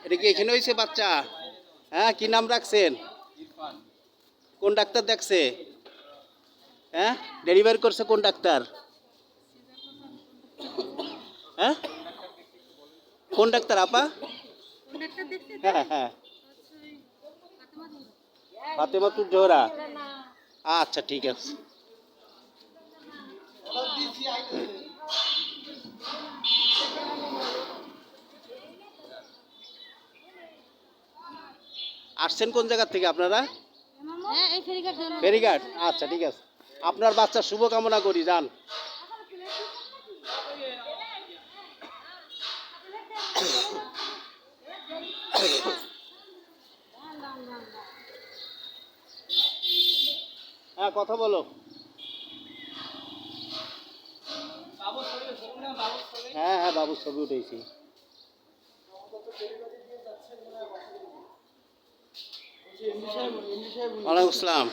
এটা কি এখানে হয়েছে বাচ্চা? হ্যাঁ, কি নাম রাখছেন? কোন ডাক্তার দেখছে? হ্যাঁ, ডেলিভারি করছে কোন ডাক্তার? হ্যাঁ, কোন ডাক্তার আপা? হ্যাঁ হ্যাঁ, ফাতেমাতুর জোহরা। আচ্ছা ঠিক আছে। আসছেন কোন জায়গা থেকে আপনারা? ফেরিঘাট। আচ্ছা ঠিক আছে, আপনার বাচ্চার শুভকামনা করি, যান। হ্যাঁ, কথা বলো। হ্যাঁ হ্যাঁ, বাবুর ছবি উঠেছি। ওয়ালাইকুম আসসালাম।